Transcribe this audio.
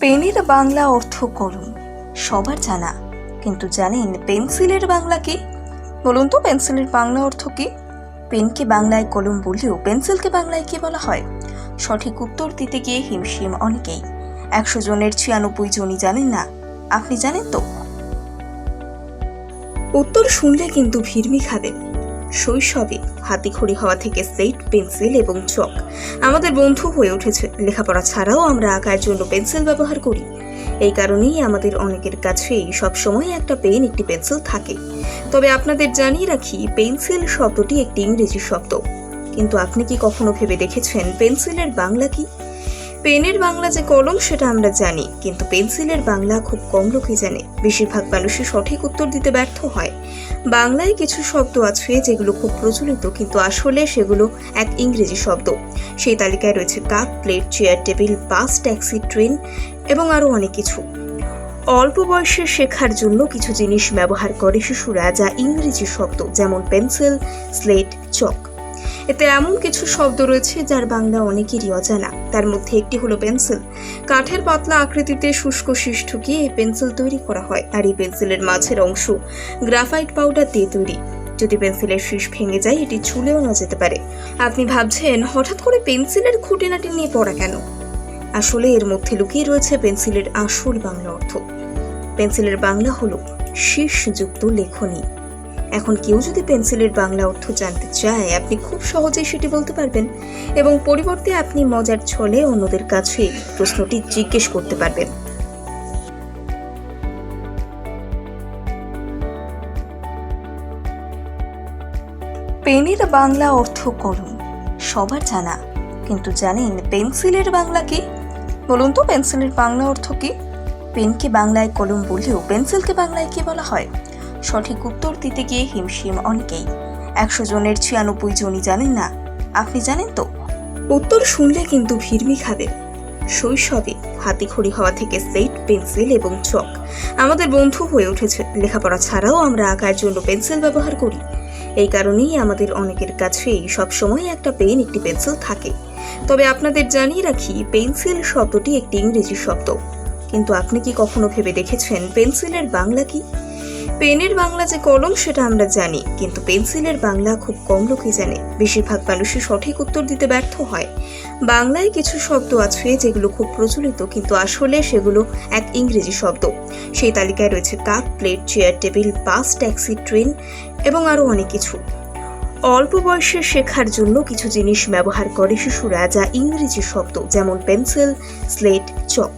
পেনের বাংলা অর্থ কলম সবার জানা, কিন্তু জানেন পেন্সিলের বাংলা কি? বলুন তো, পেন্সিলের বাংলা অর্থ কি? পেনকে বাংলায় কলম বললেও পেন্সিলকে বাংলায় কি বলা হয়? সঠিক উত্তর দিতে গিয়ে হিমশিম অনেকেই। 100 জনের 96 জনই জানেন না। আপনি জানেন তো? উত্তর শুনলে কিন্তু ভিড়মি খাবেন। শৈশবে হাতিখড়ি হওয়া থেকে স্লেট, পেন্সিল এবং চক আমাদের বন্ধু হয়ে উঠেছে। লেখাপড়া ছাড়াও আমরা আঁকার জন্য পেন্সিল ব্যবহার করি। এই কারণেই আমাদের অনেকের কাছেই সবসময় একটা পেন, একটি পেন্সিল থাকে। তবে আপনাদের জানিয়ে রাখি, পেন্সিল শব্দটি একটি ইংরেজি শব্দ। কিন্তু আপনি কি কখনো ভেবে দেখেছেন পেন্সিলের বাংলা কি? পেনের বাংলা যে কলম সেটা আমরা জানি, কিন্তু পেন্সিলের বাংলা খুব কম লোকই জানে। বেশিরভাগ মানুষই সঠিক উত্তর দিতে ব্যর্থ হয়। বাংলায় কিছু শব্দ আছে যেগুলো খুব প্রচলিত, কিন্তু আসলে সেগুলো এক ইংরেজি শব্দ। সেই তালিকায় রয়েছে কাপ, প্লেট, চেয়ার, টেবিল, বাস, ট্যাক্সি, ট্রেন এবং আরও অনেক কিছু। অল্প বয়সে শেখার জন্য কিছু জিনিস ব্যবহার করে শিশুরা, যা ইংরেজি শব্দ, যেমন পেন্সিল, স্লেট, চক। এতে এমন কিছু শব্দ রয়েছে যার বাংলা অনেকেরই অজানা। তার মধ্যে একটি হলো পেন্সিল। কাঠের পাতলা আকৃতিতে শুষ্ক শীষ ঠুকিয়ে এই পেন্সিল তৈরি করা হয়, আর এই পেন্সিলের মাঝের অংশ গ্রাফাইট পাউডার দিয়ে তৈরি। যদি পেন্সিলের শীষ ভেঙে যায়, এটি ছুলেও না যেতে পারে। আপনি ভাবছেন হঠাৎ করে পেন্সিলের খুঁটিনাটি নিয়ে পড়া কেন? আসলে এর মধ্যে লুকিয়ে রয়েছে পেন্সিলের আসল বাংলা অর্থ। পেন্সিলের বাংলা হলো শীষযুক্ত লেখনী। এখন কেউ যদি পেন্সিলের বাংলা অর্থ জানতে চায়, আপনি খুব সহজেই সেটি বলতে পারবেন, এবং পরিবর্তে আপনি মজার ছলে অন্যদের কাছে প্রশ্নটি জিজ্ঞেস করতে পারবেন। পেনের বাংলা অর্থ কলম সবার জানা, কিন্তু জানেন পেন্সিলের বাংলা কি? বলুন তো, পেন্সিলের বাংলা অর্থ কি? পেনকে বাংলায় কলম বললেও পেন্সিলকে বাংলায় কি বলা হয়? সঠিক উত্তর দিতে গিয়ে হিমশিম অনেকেই। 100 জনের 96 জনই জানেন না। আপনি জানেন তো? উত্তর শুনলে কিন্তু ভিড়মি খাবেন। শৈশবে হাতিখড়ি হওয়া থেকে স্লেট, পেন্সিল এবং চক আমাদের বন্ধু হয়ে উঠেছে। লেখাপড়া ছাড়াও আমরা আঁকার জন্য পেন্সিল ব্যবহার করি। এই কারণেই আমাদের অনেকের কাছেই সবসময় একটা পেন, একটি পেন্সিল থাকে। তবে আপনাদের জানিয়ে রাখি, পেন্সিল শব্দটি একটি ইংরেজি শব্দ। কিন্তু আপনি কি কখনো ভেবে দেখেছেন পেন্সিলের বাংলা কি? পেনের বাংলা যে কলম সেটা আমরা জানি, কিন্তু পেন্সিলের বাংলা খুব কম লোকই জানে। বেশিরভাগ মানুষই সঠিক উত্তর দিতে ব্যর্থ হয়। বাংলায় কিছু শব্দ আছে যেগুলো খুব প্রচলিত, কিন্তু আসলে সেগুলো এক ইংরেজি শব্দ। সেই তালিকায় রয়েছে কাপ, প্লেট, চেয়ার, টেবিল, বাস, ট্যাক্সি, ট্রেন এবং আরও অনেক কিছু। অল্প বয়সে শেখার জন্য কিছু জিনিস ব্যবহার করে শিশুরা, যা ইংরেজি শব্দ, যেমন পেন্সিল, স্লেট, চক।